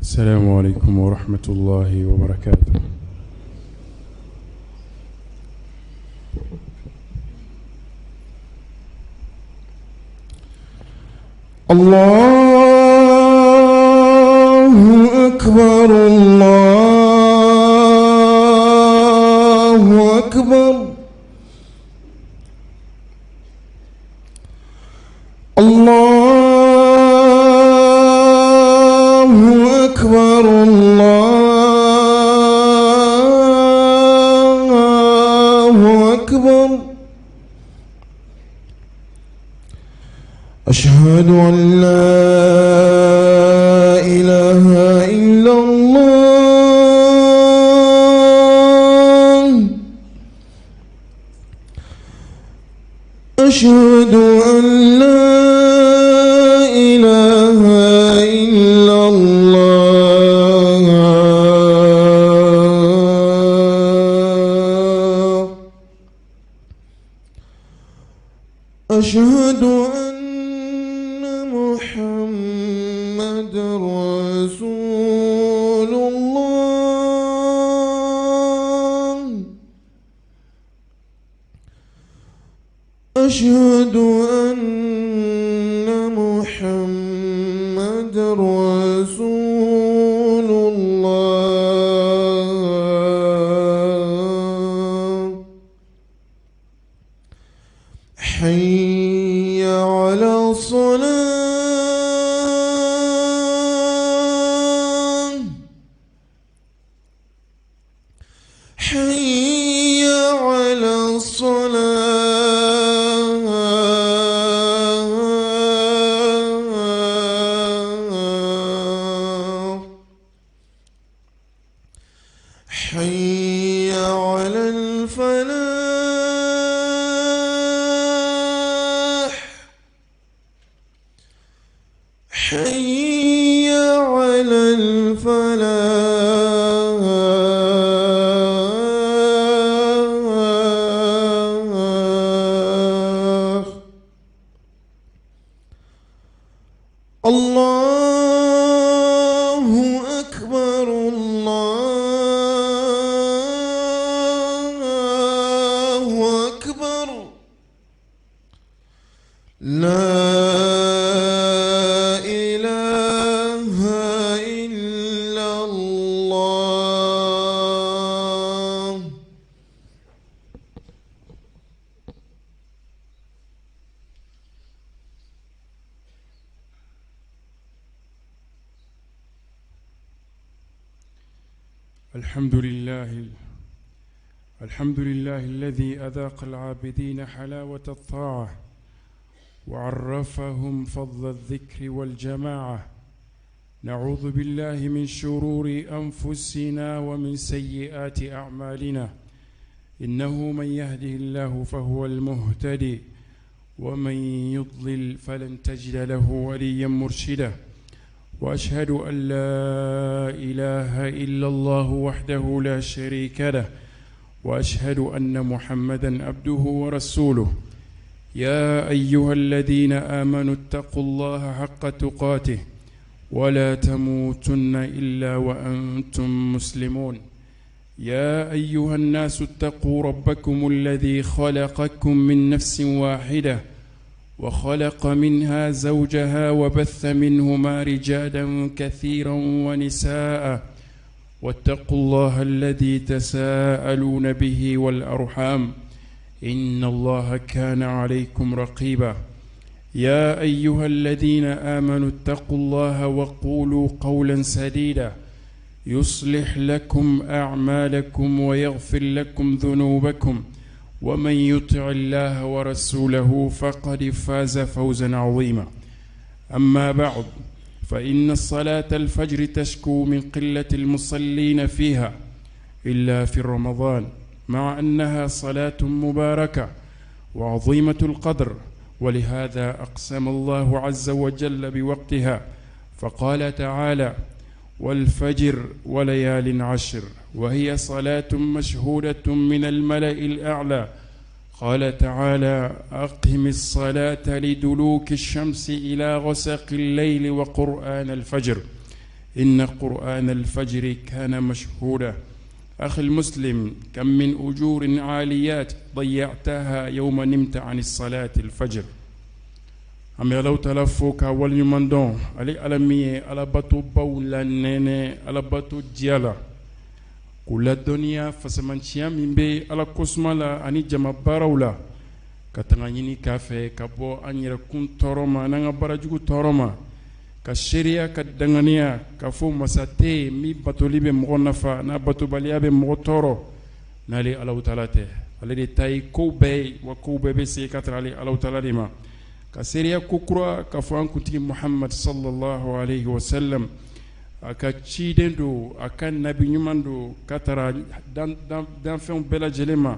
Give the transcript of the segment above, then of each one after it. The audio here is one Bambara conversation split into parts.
السلام عليكم ورحمة الله وبركاته. الله أكبر الله أكبر الله أكبر الله أكبر. أشهد أن لا إله إلا الله. أشهد أن لا إله إلا الله. أشهد أن محمد رسول الله. أشهد أن محمد رسول الله. حي على الصلاة. حي على الصلاة. حي على الفلاح. حي على الفلاح. الله أكبر الله أكبر. لا إله إلا الله. الحمد لله الذي أذاق العابدين حلاوة الطاعة وعرفهم فضل الذكر والجماعة. نعوذ بالله من شرور أنفسنا ومن سيئات أعمالنا. إنه من يهده الله فهو المهتدي ومن يضلل فلن تجد له وليا مرشدا. وأشهد أن لا إله إلا الله وحده لا شريك له وأشهد أن محمدًا عبده ورسوله. يا أيها الذين آمنوا اتقوا الله حق تقاته ولا تموتن إلا وأنتم مسلمون. يا أيها الناس اتقوا ربكم الذي خلقكم من نفس واحدة وخلق منها زوجها وبث منهما رجالا كثيرا ونساء. واتقوا الله الذي تساءلون به والأرحام إن الله كان عليكم رقيبا. يا أيها الذين آمنوا اتقوا الله وقولوا قولا سديدا يصلح لكم أعمالكم ويغفر لكم ذنوبكم ومن يطع الله ورسوله فقد فاز فوزا عظيما. أما بعد، فإن صلاة الفجر تشكو من قلة المصلين فيها إلا في رمضان، مع أنها صلاة مباركة وعظيمة القدر، ولهذا أقسم الله عز وجل بوقتها فقال تعالى: والفجر وليال عشر، وهي صلاة مشهودة من الملأ الأعلى. قال تعالى: أقم الصلاة لدلوك الشمس إلى غسق الليل وقرآن الفجر إن قرآن الفجر كان مشهودا أخي المسلم كم من أجور عاليات ضيعتها يوم نمت عن الصلاة الفجر أمي لو تلفوك واليمندون علي ألمي على بطو بولا نيني على بطو جيالا كل الدنيا فسمانشيا من بي على كسمالا أني جمع بارولا كتنغيني كافي كبو أنير كون تورما نغا براجو تورما كشريا كدنغانيا كفو مساتي مي بطو ليبي مغنفا نا بطو باليابي مغتورو نالي على وطالته علي دي تاي كوبي وكوبي بسي كتر علي على وطالة ما كسريا كوكرا كفو أنكتي محمد صلى الله عليه وسلم akachidendo akan nabi nyumando katara dan fen bela jelema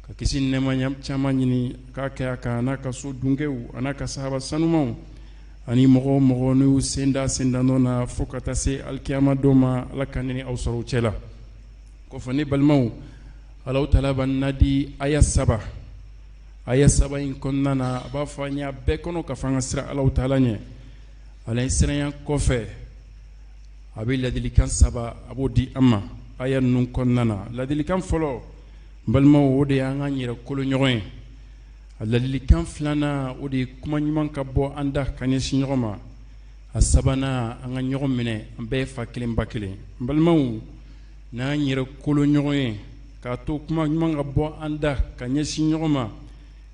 ka kisin ne manyam chamanyini ka ka kana ka so dungeu anaka sahaba sanumon ani mogo no senda nona fokata se alkiyama doma alakanini awsoro chela ko fani balmau alaw talaban nadi ayasaba in konnana ba fanya be kono ka fanga sira alaw talanye alay sirayan kofe abi ladilikan saba abodi amma ayan nun konnana ladilikan folo balma wode anga nyira kolo nyoy ladilikan flana wode kuma nyman kabbo anda kanye sinyoma asabana anga nyogom mine ambe fakile mbakile balma na nyira kolo nyoy ka to kuma nyman kabbo anda kanye sinyoma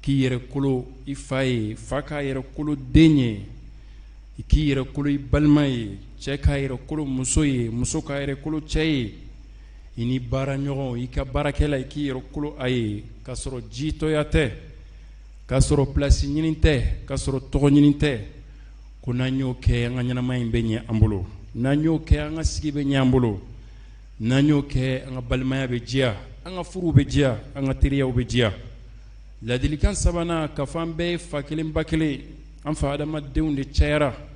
ki yere kolo ifaye faka yere kolo denye ki yere kolo balmay cɛ ka yɛrɛ kolo muso ye muso ka yɛrɛ kolo cɛ ye i ni baara ɲɔgɔn i ka baarakɛla i k'i yɛrɛ kolo a ye k'a sɔrɔ jitɔya tɛ k'a sɔrɔ pilasi ɲini tɛ k'a sɔrɔ tɔgɔ ɲini tɛ ko n'an y'o kɛ an ka ɲɛnamaya in bɛ ɲɛ an bolo n'an y'o kɛ an ka sigi bɛ ɲɛ an bolo n'an y'o kɛ an ka balimaya bɛ diya an ka furuw bɛ diya an ka teriyaw bɛ diya ladilikan sabanan k'a fɔ an bɛɛ ye fa kelen ba kelen an fa adamadenw de cayara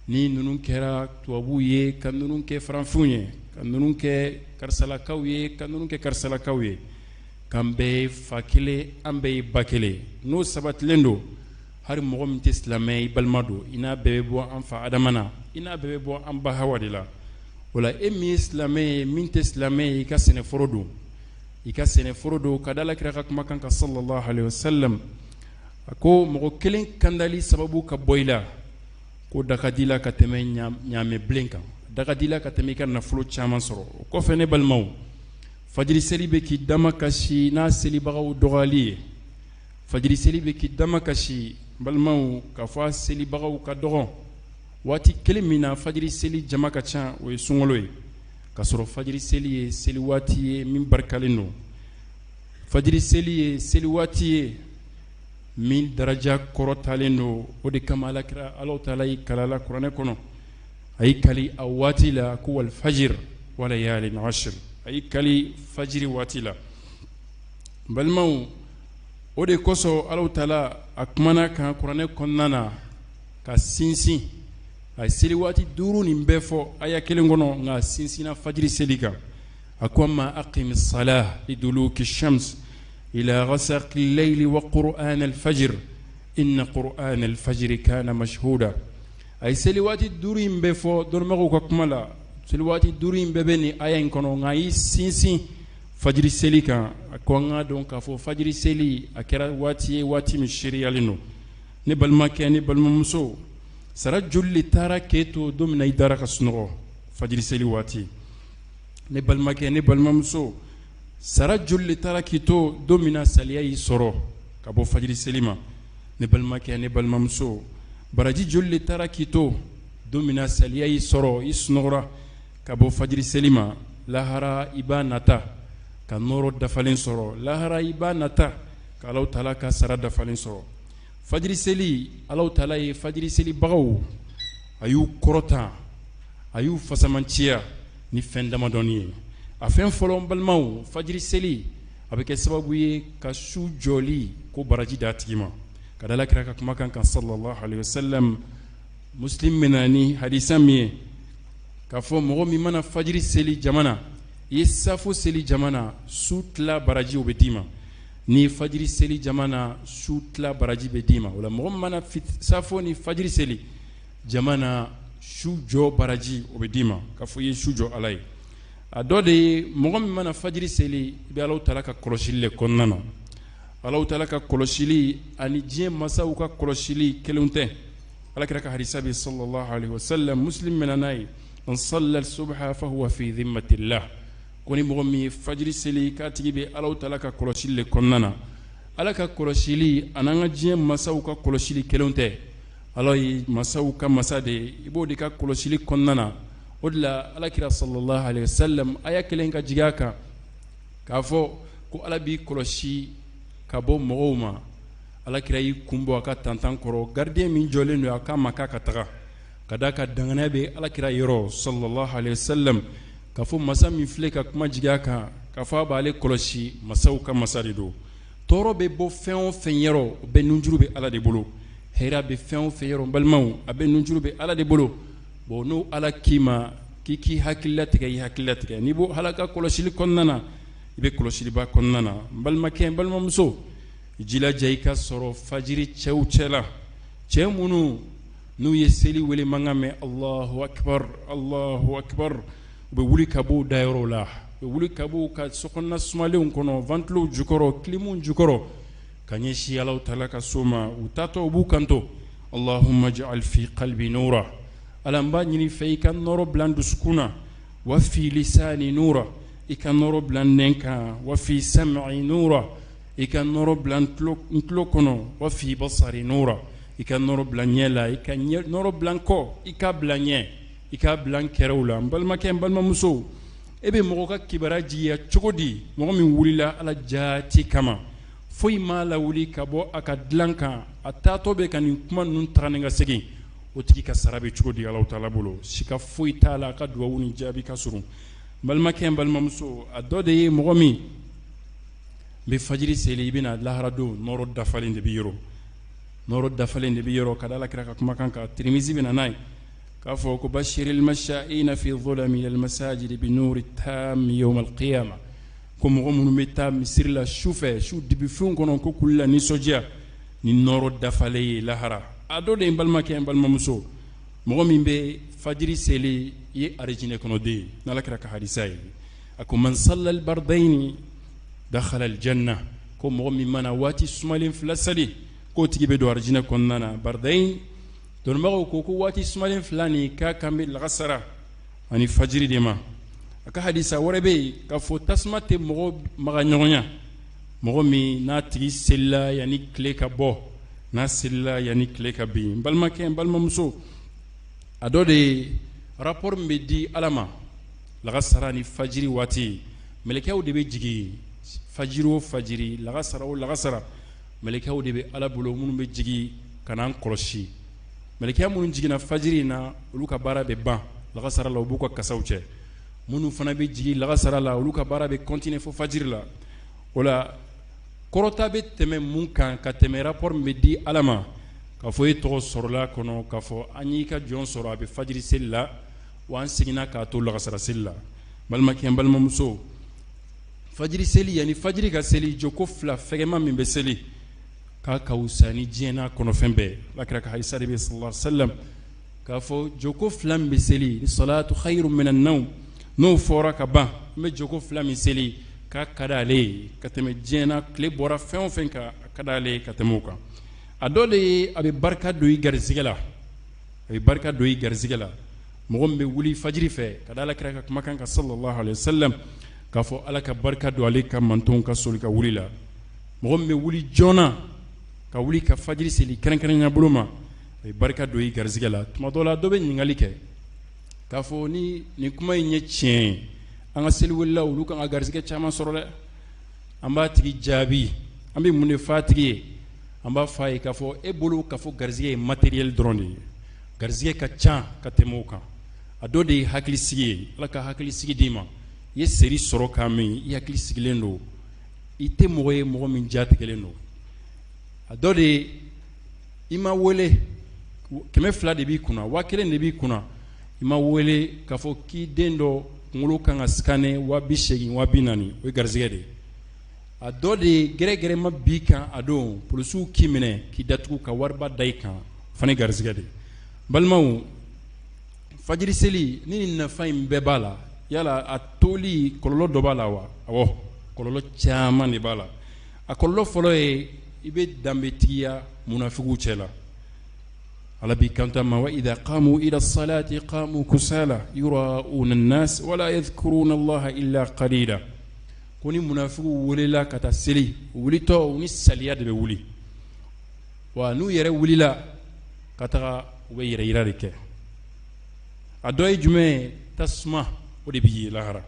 ni nunun kɛra tubabuw ye ka nunun kɛ faranfinw ye ka nunun kɛ karisalakaw ye ka nunun kɛ karisalakaw ye k'an bɛɛ ye fa kelen an bɛɛ ye ba kelen n'o sabatilen don hari mɔgɔ min tɛ silamɛ i balima don i n'a bɛɛ bɛ bɔ an fa adama na i n'a bɛɛ bɛ bɔ an ba hawa de la o la e min ye silamɛ ye min tɛ silamɛ ye i ka sɛnɛforo don ka da Alakira ka kumakan kan sallallahu alaihi wasallam a ko mɔgɔ kelen kandali sababu ka bɔ i la ko dakadila ka tɛmɛ ɲaamɛ bilen kan dakadila ka tɛmɛ i ka nafolo caman sɔrɔ o kɔfɛ ne balimaw fajiri seli bɛ k'i dama kasi n'a selibagaw dɔgɔyali ye fajiri seli bɛ k'i dama kasi balimaw k'a fɔ a selibagaw ka dɔgɔ waati kelen min na fajiri seli jama ka ca o ye sunkalo ye k'a sɔrɔ fajiri seli ye seli waati ye min barikalen don fajiri seli ye seli waati ye min daraja kɔrɔtalen don o de kama Alakira Alahu Taala y'i kalala kuranɛ kɔnɔ a y'i kali a waati la ko wal fajir wa layalin ashr a y'i kali fajiri waati la balimaw o de kosɔn Alahu Taala a kumana kan kuranɛ kɔnɔna na ka sinsin a ye seli waati 5 nin bɛɛ fɔ aya kelen kɔnɔ nka a sinsinna fajiri seli kan a ko ma aqimi salah liduluki shams إلى غسق الليل وقرآن الفجر إن قرآن الفجر كان مشهودا أي سلوات الدورين بفو درمغو كمالا سلوات الدورين ببني أين كانوا غاي سينسين فجر سليكا أكوانا دونك فو فجر سلي أكرا واتي مشيري لنو نبال ماكي نبال ممسو سرجل لتارا كيتو دومنا يدارك سنو فجر سلي واتي نبال ماكي نبال ممسو sara jolli tara kito domina saliya yi sɔrɔ ka bɔ fajiri selima ne balimakɛ ne balimamuso baraji jolli tara kito domina saliya yi sɔrɔ i sunɔgɔra ka bɔ fajiri selima lahara i b'a nata ka nɔrɔ dafalen sɔrɔ lahara i b'a nata ka Alahu Taala ka sara dafalen sɔrɔ fajiri seli Alahu Taala ye fajiri seli bagaw a y'u kɔrɔta a y'u fasamanciya ni fɛn damadɔni ye a fɛn fɔlɔ balimaw fajiri seli a bɛ kɛ sababu ye ka su jɔli ko baraji d'a tigi ma ka da Alakira ka kumakan kan sallallahu alaihi wasallam muslim bɛna ni hadisa min ye k'a fɔ mɔgɔ min mana fajiri seli jamana i ye safo seli jamana su tila baraji o bɛ d'i ma ni fajiri seli jamana su tila baraji bɛ d'i ma o la mɔgɔ min mana safo ni fajiri seli jamana su jɔ baraji o bɛ d'i ma k'a fɔ i ye su jɔ Ala ye. A dɔ de ye mɔgɔ min mana fajiri seli i bɛ Alahu Taala ka kɔlɔsili le kɔnɔna na. Alahu Taala ka kɔlɔsili ani diɲɛ masaw ka kɔlɔsili kelenw tɛ. Alakira ka hadisa bɛ sallallahu alaihi wa sallam Muslim mɛna n'a ye man salla subha fa huwa fi dhimmatillah ko ni mɔgɔ min ye fajiri seli k'a tigi bɛ Alahu Taala ka kɔlɔsili le kɔnɔna na. Ala ka kɔlɔsili an'an ka diɲɛ masaw ka kɔlɔsili kelenw tɛ. Ala ye masaw ka masa de ye i b'o de ka kɔlɔsili kɔnɔna na. O de la Alakira sallallahu alaihi wa sallam aya kelen ka jigin a kan k'a fɔ ko Ala b'i kɔlɔsi ka bɔ mɔgɔw ma. Alakira y'i kun bɔ a ka tantan kɔrɔ gardien min jɔlen don a k'a ma k'a ka taga ka d'a ka danganiya bɛ Alakira yɔrɔ sallallahu alaihi wa sallam k'a fɔ masa min filɛ ka kuma jigin a kan k'a fɔ a b'ale kɔlɔsi masaw ka masa de don. Tɔɔrɔ bɛ bɔ fɛn o fɛn yɔrɔ o bɛ nunjuru bɛ Ala de bolo. Hɛrɛ bɛ fɛn o fɛn yɔrɔ balimaw a bɛ nunjuru bɛ Ala de bolo. Bon n'o Ala k'i ma k'i k'i hakilila tigɛ i hakilila tigɛ n'i b'o Ala ka kɔlɔsili kɔnɔna na i bɛ kɔlɔsiliba kɔnɔna na n balimakɛ n balimamuso i jilaja i ka sɔrɔ fajiri cɛw cɛla cɛ minnu n'u ye seli wele mankan mɛn Allahu akbar Allahu akbar u bɛ wuli ka bɔ u dayɔrɔw la u bɛ wuli ka bɔ u ka sokɔnɔna sumalenw kɔnɔ ventilos jukɔrɔ climw jukɔrɔ ka ɲɛsin Alahu Taala ka so ma u taatɔ u b'u kanto Allahumma ja'al fi qalbi nura Ala n b'a ɲini fɛ i ka nɔrɔ bila n dusukun na wa fi lisani nura i ka nɔrɔ bila n nɛn kan wa fi sam'i nura i ka nɔrɔ bila n tulo kɔnɔ wa fi basari nura i ka nɔrɔ bila ɲɛ la i ka nɔrɔ bila n kɔ i ka bila ɲɛ i ka bila n kɛrɛw la n balimakɛ n balimamuso e bɛ mɔgɔ ka kibaruya jigiya cogo di mɔgɔ min wulila Ala jaati kama foyi m'a lawuli ka bɔ a ka dilan kan a taatɔ bɛ ka nin kuma ninnu taga ni ka segin o tigi ka sara bɛ cogo di Alahu Taala bolo sika foyi t'a la a ka duwawu ni jaabi ka surun n balimakɛ n balimamuso a dɔ de ye mɔgɔ min bɛ fajiri seli i bɛna lahara don nɔrɔ dafalen de bɛ yɔrɔ nɔrɔ dafalen de bɛ yɔrɔ ka da Alakira ka kumakan kan Tirmizi bɛna n'a ye k'a fɔ ko bashiril masha'ina fi dhulami al masajid bi nuri tam yawm al qiyamah ko mɔgɔ minnu bɛ taa misiri la sufɛ su dibifɛnw kɔnɔ ko k'olu la nisɔndiya ni nɔrɔ dafalen ye lahara a dɔ de ye n balimakɛ n balimamuso mɔgɔ min bɛ fajiri seli i ye arijinɛ kɔnɔden ye n'Alakira ka hadisa ye a ko man salla al bardayni dakhala al janna ko mɔgɔ min mana waati sumalen fila seli k'o tigi bɛ don arijinɛ kɔnɔna na bardayin dɔnnibagaw ko waati sumalen fila nin k'a kan bɛ lagasara ani fajiri de ma a ka hadisa wɛrɛ bɛ yen k'a fɔ tasuma tɛ mɔgɔ maga ɲɔgɔnya mɔgɔ min n'a tigi selila yanni tile ka bɔ n'a selila yanni tile ka bin n balimakɛ n balimamuso a dɔ de ye rapport min bɛ di Ala ma lagasara ni fajiri waati mɛlɛkɛw de bɛ jigin fajiri o fajiri lagasara o lagasara mɛlɛkɛw de bɛ Ala bolo minnu bɛ jigin ka n'an kɔlɔsi mɛlɛkɛ minnu jiginna fajiri in na olu ka baara bɛ ban lagasara la u b'u ka kasaw cɛ minnu fana bɛ jigin lagasara la olu ka baara bɛ continuer fo fajiri la o la kɔrɔta bɛ tɛmɛ mun kan ka tɛmɛ rapport min bɛ di Ala ma k'a fɔ e tɔgɔ sɔrɔla kɔnɔ k'a fɔ an y'i ka jɔn sɔrɔ a bɛ fajiri seli la wa an seginna k'a to lagasara seli la balimakɛ n balimamuso fajiri seli yanni fajiri ka seli joko fila fɛgɛman min bɛ seli k'a ka wusa ni diɲɛ n'a kɔnɔfɛn bɛɛ Alakira ka hadisa de bɛ sallallahu alaihi wa sallam k'a fɔ joko fila min bɛ seli ni salatu khayru minan nawm n'o fɔra ka ban n bɛ joko fila min seli k'a ka d'ale ye ka tɛmɛ diɲɛ na tile bɔra fɛn o fɛn kan a ka d'ale ye ka tɛmɛ o kan a dɔ de ye a bɛ barika don i garisɛgɛ la a bɛ barika don i garisɛgɛ la mɔgɔ min bɛ wuli fajiri fɛ ka da Alakira ka kumakan kan sallallahu alaihi wa sallam k'a fɔ Ala ka barika don ale ka mantonw ka soli ka wuli la mɔgɔ min bɛ wuli joona ka wuli ka fajiri seli kɛrɛnkɛrɛnya bolo ma a bɛ barika don i garisɛgɛ la tuma dɔ la dɔ bɛ ɲininkali kɛ k'a fɔ ni nin kuma in ye tiɲɛ ye an ka seliwelilaw olu kan ka garisɛgɛ caman sɔrɔ dɛ an b'a tigi jaabi an bɛ mun de f'a tigi ye an b'a f'a ye k'a fɔ e bolo k'a fɔ garisɛgɛ ye matériel dɔrɔn de ye garisɛgɛ ka ca ka tɛmɛ o kan a dɔ de ye hakilisigi ye Ala ka hakilisigi d'i ma i ye seri sɔrɔ k'a min i hakili sigilen don i tɛ mɔgɔ ye mɔgɔ min jatigɛlen don a dɔ de ye i ma wele 200 de b'i kunna 1000 de b'i kunna i ma wele k'a fɔ k'i den dɔ kunkolo kan ka scanner 80,000 40,000 o ye garisɛgɛ de ye a dɔ de ye gɛrɛgɛrɛ ma b'i kan a don polisiw k'i minɛ k'i datugu ka wariba da i kan o fana ye garisɛgɛ de ye balimaw fajiri seli ni nafa in bɛɛ b'a la yala a toli kɔlɔlɔ dɔ b'a la wa awɔ kɔlɔlɔ caman de b'a la a kɔlɔlɔ fɔlɔ ye i bɛ danbetigiya munafigiw cɛ la ala b'i kanto ma wa idha qamu ila salati qamu kusala yura'una an-nas wala yadhkuruna allaha illa qalila ko ni munafigiw welela ka taa seli wulitɔ ni saliya de bɛ wuli wa n'u yɛrɛ wulila ka taga u bɛ yɛrɛ yira de kɛ a dɔ ye jumɛn ye tasuma o de bɛ ye lahara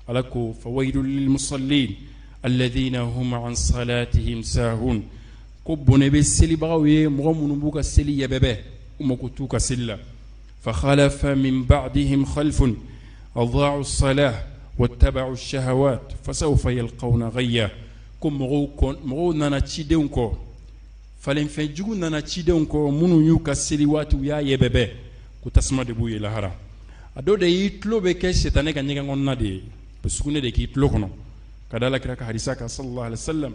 ala ko fawailul lil musallin alladhina hum an salatihim sahun ko bɔnɛ bɛ selibagaw ye mɔgɔ minnu b'u ka seli yɛbɛbɛ u mako t'u ka seli la fa khalafa min ba'dihim khalfun adha'u as-salah wattaba'u ash-shahawat fasawfa yalqawna ghayya ko mɔgɔw nana cidenw kɔ falenfɛnjugu nana cidenw kɔ minnu y'u ka seli waati u y'a yɛbɛbɛ ko tasuma de b'u ye lahara a dɔw de y'i tulo bɛ kɛ sitanɛ ka ɲɛgɛn kɔnɔna de ye bɛ sugunɛ de k'i tulo kɔnɔ ka da alakira ka hadisa kan sallallahu alaihi wasallam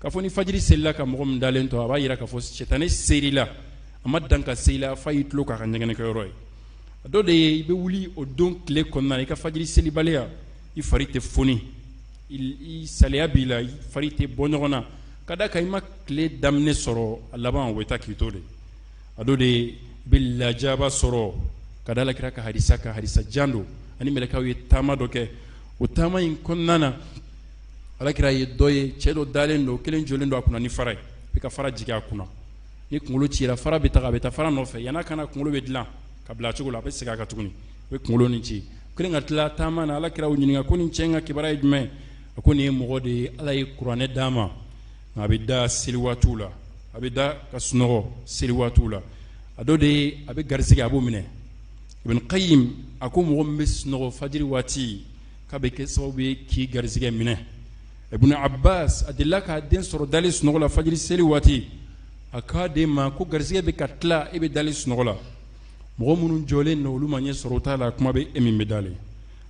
k'a fɔ ni fajiri selila ka mɔgɔ min dalen to a b'a yira k'a fɔ sitanɛ serila a ma dan ka selila fa y'i tulo k'a ka ɲɛgɛnɛkɛyɔrɔ ye a dɔw de ye i bɛ wuli o don tile kɔnɔna i ka fajiri selibaliya i fari tɛ foni i saliya b'i la i fari tɛ bɔ ɲɔgɔn na ka da kan i ma tile daminɛ sɔrɔ a laban o bɛ taa k'i to de a dɔw de ye i bɛ lajaba sɔrɔ ka da alakira ka hadisa jan don ani mɛlɛkaw ye taama dɔ kɛ o taama in kɔnɔna na alakira ye dɔ ye cɛ dɔ dalen don kelen jɔlen don a kunna ni fara ye i ka fara jigin a kunna ni kunkolo cira fara bɛ taga a bɛ taa fara nɔfɛ yan'a kana kunkolo bɛ dilan ka bila a cogo la a bɛ segin a kan tuguni a bɛ kunkolo nin ci kelen ka tila taama na alakira y'o ɲininka ko nin cɛ in ka kibaruya ye jumɛn a ko nin ye mɔgɔ de ye ala ye kuranɛ d'a ma nka a bɛ da seli waatiw la a bɛ da ka sunɔgɔ seli waatiw la a dɔ de ye a bɛ garisɛgɛ a b'o minɛ Ibn Qayyim a ko mɔgɔ min bɛ sunɔgɔ fajiri waati k'a bɛ kɛ sababu ye k'i garisɛgɛ minɛ Ibn Abbas a delila k'a den sɔrɔ dalen sunɔgɔ la fajiri seli waati a k'a den ma ko garisɛgɛ bɛ ka tila e bɛ dalen sunɔgɔ la mɔgɔ minnu jɔlen don olu ma ɲɛ sɔrɔ o t'a la kuma bɛ e min bɛ dalen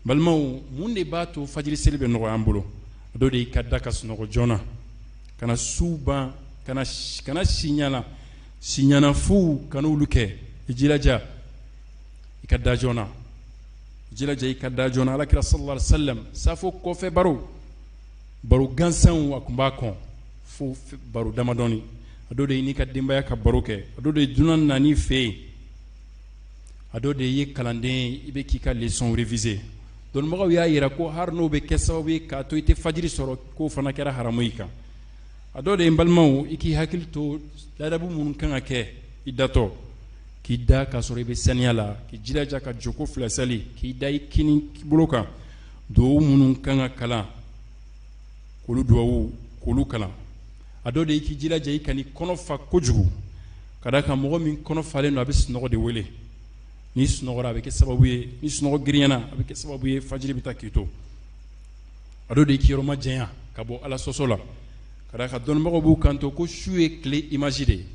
balimaw mun de b'a to fajiri seli bɛ nɔgɔya an bolo a dɔ de y'i ka da ka sunɔgɔ joona ka na su ban ka na siɲana fu ka n'olu kɛ i jilaja i ka da joona jilaja i ka da joona alakira sallallahu alaihi wasallam safo kɔfɛ baro gansanw a tun b'a kɔn fo baro damadɔni a dɔ de ye n'i ka denbaya ka baro kɛ a dɔ de ye dunan nan'i fɛ yen a dɔ de ye kalanden ye i bɛ k'i ka leçon réviser dɔnnibagaw y'a yira ko hari n'o bɛ kɛ sababu ye k'a to i tɛ fajiri sɔrɔ k'o fana kɛra haramu i kan a dɔ de ye n balimaw i k'i hakili to ladabu minnu kan ka kɛ i datɔ k'i da k'a sɔrɔ i bɛ saniya la k'i jilaja ka joko fila sali k'i da i kini bolo kan duwawu minnu kan ka kalan k'olu duwawu k'olu kalan a dɔ de ye k'i jilaja i kan'i kɔnɔ fa kojugu ka da kan mɔgɔ min kɔnɔ falen don a bɛ sunɔgɔ de wele n'i sunɔgɔra a bɛ kɛ sababu ye ni sunɔgɔ girinyana a bɛ kɛ sababu ye fajiri bɛ taa k'i to a dɔ de ye k'i yɔrɔ ma janya ka bɔ ala sɔsɔ la ka da kan dɔnnibagaw b'u kanto ko su ye tile image de ye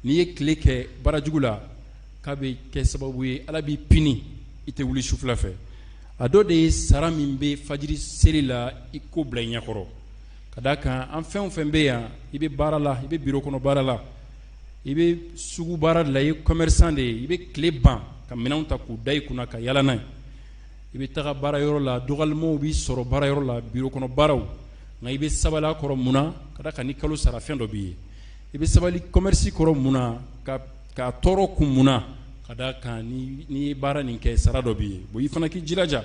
n'i ye tile kɛ baarajugu la k'a bɛ kɛ sababu ye ala b'i pini i tɛ wuli sufɛla fɛ a dɔ de ye sara min bɛ fajiri seli la i ko bila i ɲɛkɔrɔ ka da kan an fɛn o fɛn bɛ yan i bɛ baara la i bɛ biro kɔnɔ baara la i bɛ sugu baara de la i ye commerçant de ye i bɛ tile ban ka minɛnw ta k'u da i kunna ka yala n'a ye i bɛ taga baarayɔrɔ la dɔgɔlimaw b'i sɔrɔ baarayɔrɔ la biro kɔnɔ baaraw nka i bɛ sabali a kɔrɔ mun na ka da kan ni kalo sara fɛn dɔ b'i ye i bɛ sabali commerce kɔrɔ mun na k'a tɔɔrɔ kun mun na ka da kan n'i ye baara nin kɛ sara dɔ b'i ye bon i fana k'i jilaja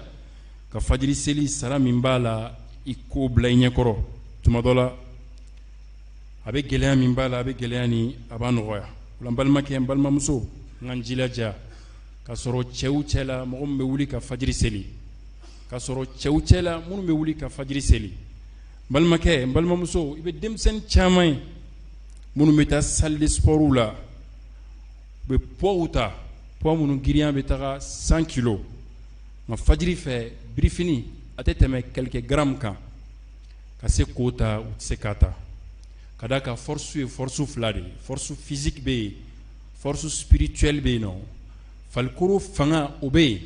ka fajiri seli sara min b'a la i ko bila i ɲɛkɔrɔ tuma dɔ la a bɛ gɛlɛya min b'a la a bɛ gɛlɛya ni a b'a nɔgɔya o la n balimakɛ n balimamuso n ka n jilaja ka sɔrɔ cɛw cɛ la mɔgɔ min bɛ wuli ka fajiri seli ka sɔrɔ cɛw cɛ la minnu bɛ wuli ka fajiri seli n balimakɛ n balimamuso i bɛ denmisɛnnin caman ye minnu bɛ taa salle de sport la u bɛ poids ta poids minnu girinya bɛ taga 100 kilos nka fajiri fɛ birifini a tɛ tɛmɛ quelques grammes kan ka se k'o ta u tɛ se k'a ta ka da kan force ye force fila de ye force physique bɛ yen force spirituelle bɛ yen nɔ farikolo fanga o bɛ yen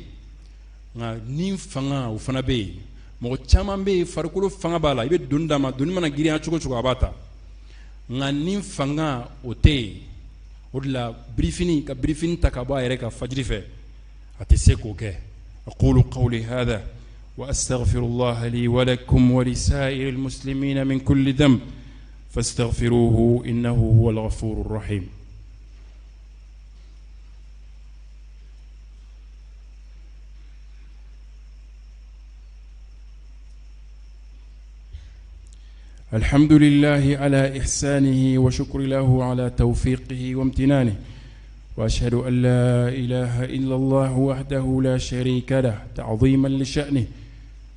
nka ni fanga o fana bɛ yen mɔgɔ caman bɛ yen farikolo fanga b'a la i bɛ doni d'a ma doni mana girinya cogo cogo a b'a ta nka ni fanga o tɛ yen o de la birifini ka birifini ta ka bɔ a yɛrɛ ka fajiri fɛ أتسكوك. أقول قولي هذا وأستغفر الله لي ولكم ولسائر المسلمين من كل ذنب فاستغفروه إنه هو الغفور الرحيم. الحمد لله على إحسانه وشكر له على توفيقه وامتنانه، وأشهد أن لا إله إلا الله وحده لا شريك له تعظيما لشأنه،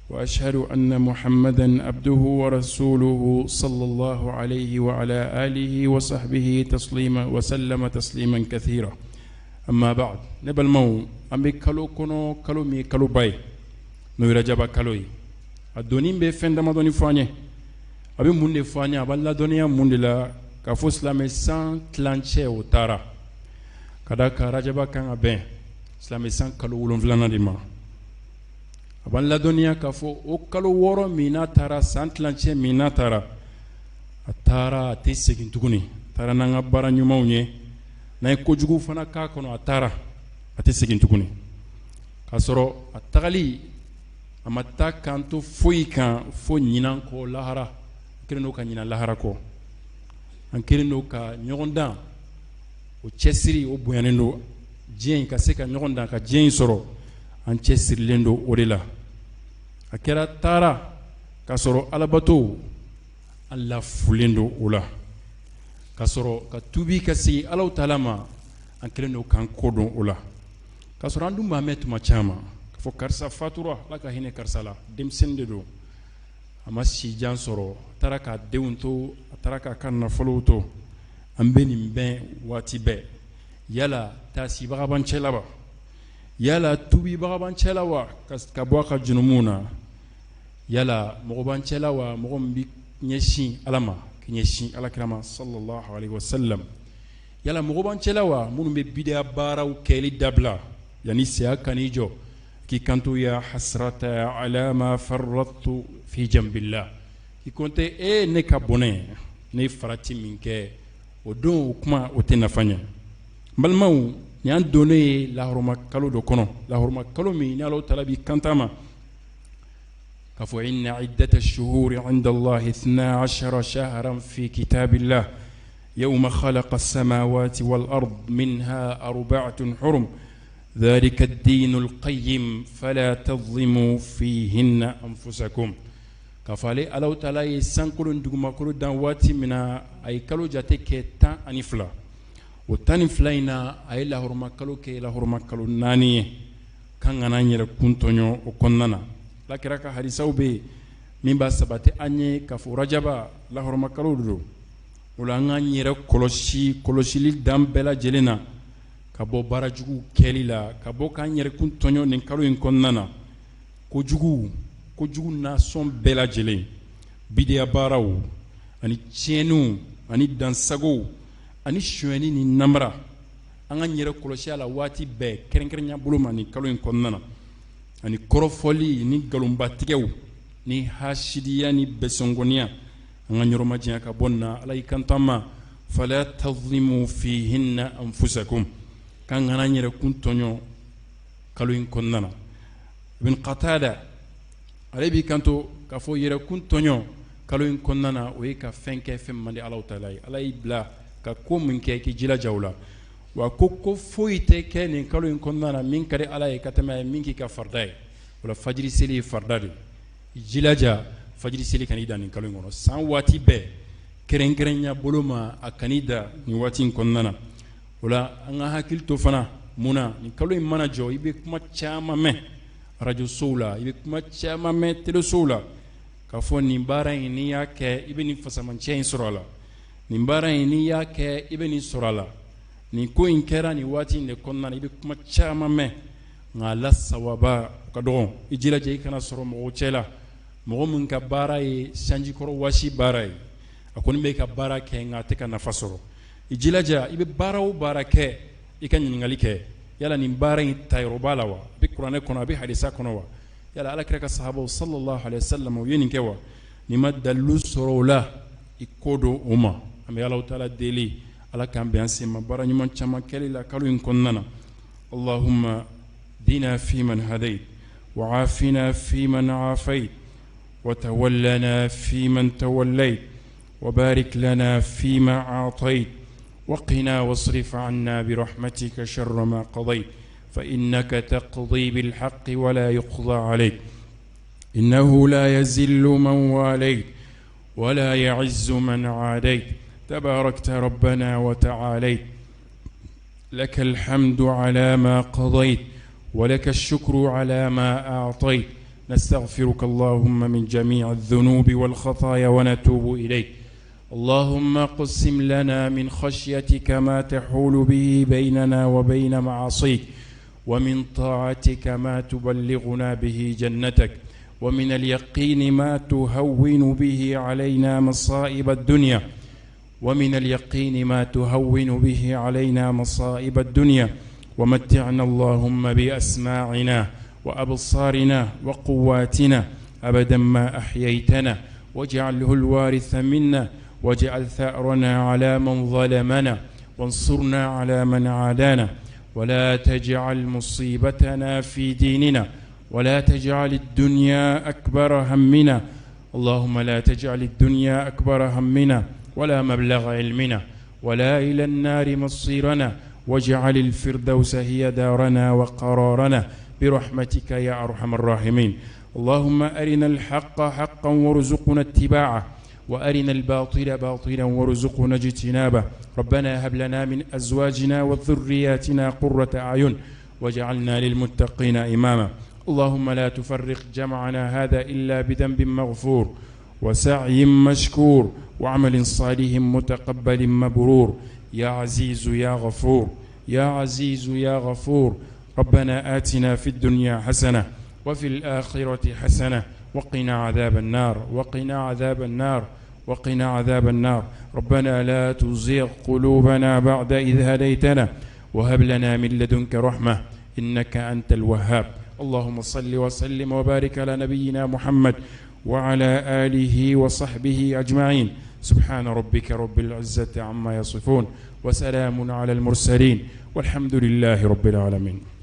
وأشهد أن محمدا عبده ورسوله صلى الله عليه وعلى آله وصحبه تسليما وسلم تسليما كثيرا. أما بعد، نبل مو أمي كالو كنو كالو مي كالو باي نو رجب كالوي الدونين بفن دمدوني فاني أبي موندي فاني أبلا دنيا موندي لا كفوس لامي سان تلانشة وتارا كذا كرجب كان أبين سلامي سان كالو ولون فلانا ديما aban la duniya ka fɔ o kalo 6 mina tara san tilancɛ mina tara a taara a tɛ segin tuguni, taara n'an ka baara ɲumanw ye, n'an ye kojugu fana k'a kɔnɔ a taara a tɛ segin tuguni, k'a sɔrɔ a tagali a ma taa kan to foyi kan fo ɲinan kɔ lahara, an kɛlen don ka ɲinan lahara kɔ, an kɛlen don ka ɲɔgɔn dan, o cɛsiri o bonyanen don diɲɛ in ka se ka ɲɔgɔn dan ka diɲɛ in sɔrɔ, an cɛsirilen don o de la. A kɛra taara k'a sɔrɔ alabato an lafulen don o la, k'a sɔrɔ ka tubi ka segin Alahu Taala ma an kɛlen don k'an kodɔn o la, k'a sɔrɔ an dun b'a mɛn tuma caman k'a fɔ karisa fatura, Ala ka hinɛ karisa la, denmisɛnnin de don, a ma sijan sɔrɔ, a taara k'a denw to, a taara k'a ka nafolow to, an bɛ nin bɛn waati bɛɛ, yala taasibaga b'an cɛla wa, yala tubibaga b'an cɛla wa ka bɔ a ka junumunw na, yala mɔgɔ b'an cɛla wa mɔgɔ min bɛ ɲɛsin Ala ma ka ɲɛsin Alakira ma sallallahu alaihi wasallam, yala mɔgɔ b'an cɛla wa minnu bɛ bidiya baaraw kɛli dabila yanni saya kan'i jɔ k'i kanto ya hasrata ala ma farrattu fi jambillah, k'i kɔnte ne ka bɔnɛ ne ye farati min kɛ o don o kuma o tɛ nafa ɲɛ. N balimaw, ni an donnen ye lahɔrɔma kalo dɔ kɔnɔ, lahɔrɔma kalo min ni Alahu Taala b'i kanto a ma k'a fɔ inna iddata shuhuri inda Allahi 12 shahran fi kitabillah yawma khalaqa as-samawati wal ard minha 4 hurum dhalika ad-dinu al-qayyim fala tadhlimu fihinna anfusakum. K'a fɔ ale Alahu Taala ye sankolo ni dugumakolo dan waati min na a ye kalo jate kɛ 12, o 12 in na a ye lahɔrɔma kalo kɛ lahɔrɔma kalo 4 ye, kan kana n yɛrɛ kun tɔɲɔ o kɔnɔna na. Alakira ka hadisaw bɛ yen min b'a sabati an ye k'a fɔ rajaba lahɔrɔma kalo don, o la an k'an yɛrɛ kɔlɔsi kɔlɔsili dan bɛɛ lajɛlen na ka bɔ baarajugu kɛli la, ka bɔ k'an yɛrɛ kun tɔɲɔ nin kalo in kɔnɔna na, kojugu nasɔn bɛɛ lajɛlen, bidiya baaraw ani tiɲɛniw ani dansagow ani sonyɛni ni namara, an ka yɛrɛ kɔlɔsi a la waati bɛɛ kɛrɛnkɛrɛnya bolo ma nin kalo in kɔnɔna na, ani kɔrɔfɔli ni nkalonbatigɛw ni hasidiya ni bɛsɔngɔniya, an ka ɲɔrɔmajanya ka bɔ nin na. Ala y'i kanto an ma fala tadhlimu fihinna anfusakum, k'an kana yɛrɛ kun tɔɲɔ kalo in kɔnɔna na. Ibn Qatada ale b'i kanto k'a fɔ yɛrɛ kun tɔɲɔ kalo in kɔnɔna na o ye ka fɛn kɛ fɛn man di Alahu Taala ye. Ala y'i bila ka ko min kɛ k'i jilaja o la, wa ko foyi tɛ kɛ nin kalo in kɔnɔna na min ka di Ala ye ka tɛmɛ a ye min k'i ka farida ye, o la fajiri seli ye farida de, i jilaja fajiri seli kan'i da nin kalo in kɔnɔ, san waati bɛɛ kɛrɛnkɛrɛnya bolo ma a kan'i da nin waati in kɔnɔna na. O la an ka hakili to fana mun na nin kalo in mana jɔ i bɛ kuma caman mɛn radio sow la, i bɛ kuma caman mɛn télé sow la k'a fɔ nin baara in n'i y'a kɛ i bɛ nin fasamancɛ in sɔrɔ a la, nin baara in n'i y'a kɛ i bɛ nin sɔrɔ a la, nin ko in kɛra nin waati in de kɔnɔna na, i bɛ kuma caman mɛn nka a la sawaba ka dɔgɔ. I jilaja i kana sɔrɔ mɔgɔw cɛ la mɔgɔ min ka baara ye sanjikɔrɔ wasi baara ye, a kɔni bɛ ka baara kɛ nka a tɛ ka nafa sɔrɔ. I jilaja i bɛ baara o baara kɛ i ka ɲininkali kɛ, yala nin baara in tayɔrɔ b'a la wa, a bɛ kuranɛ kɔnɔ a bɛ hadisa kɔnɔ wa, yala Alakira ka sahabaw sallallahu alaihi wasallam u ye nin kɛ wa, ni ma dalilu sɔrɔ o la i ko don o ma. An bɛ Alahu Taala deli Ala k'an bɛn an sen ma baara ɲuman caman kɛli la kalo in kɔnɔna na. Allahumma واهدنا فيمن هديت، وعافنا فيمن عافيت، وتولنا فيمن توليت، وبارك لنا فيما أعطيت، وقنا واصرف عنا برحمتك شر ما قضيت، فإنك تقضي بالحق ولا يقضى عليك، إنه لا يذل من واليت ولا يعز من عاديت، تباركت ربنا وتعاليت، لك الحمد على ما قضيت، ولك الشكر على ما أعطيت، نستغفرك اللهم من جميع الذنوب والخطايا ونتوب إليك. اللهم قسم لنا من خشيتك ما تحول به بيننا وبين معاصيك، ومن طاعتك ما تبلغنا به جنتك، ومن اليقين ما تهون به علينا مصائب الدنيا، ومن اليقين ما تهون به علينا مصائب الدنيا، ومتعنا اللهم بأسماعنا وأبصارنا وقواتنا أبدا ما أحييتنا، واجعله الوارث منا، واجعل ثأرنا على من ظلمنا، وانصرنا على من عادانا، ولا تجعل مصيبتنا في ديننا، ولا تجعل الدنيا أكبر همنا. اللهم لا تجعل الدنيا أكبر همنا ولا مبلغ علمنا ولا إلى النار مصيرنا، واجعل الفردوس هي دارنا وقرارنا برحمتك يا أرحم الراحمين. اللهم أرنا الحق حقا وارزقنا اتباعه، وأرنا الباطل باطلا وارزقنا اجتنابه. ربنا هب لنا من أزواجنا وذرياتنا قرة أعين واجعلنا للمتقين إماما. اللهم لا تفرق جمعنا هذا إلا بذنب مغفور، وسعي مشكور، وعمل صالح متقبل مبرور، يا عزيز يا غفور، يا عزيز يا غفور. ربنا آتنا في الدنيا حسنة وفي الآخرة حسنة وقنا عذاب النار، وقنا عذاب النار، وقنا عذاب النار. ربنا لا تزغ قلوبنا بعد إذ هديتنا، وهب لنا من لدنك رحمة إنك أنت الوهاب. اللهم صل وسلم وبارك على نبينا محمد وعلى آله وصحبه أجمعين. سبحان ربك رب العزة عما يصفون، وسلام على المرسلين، والحمد لله رب العالمين.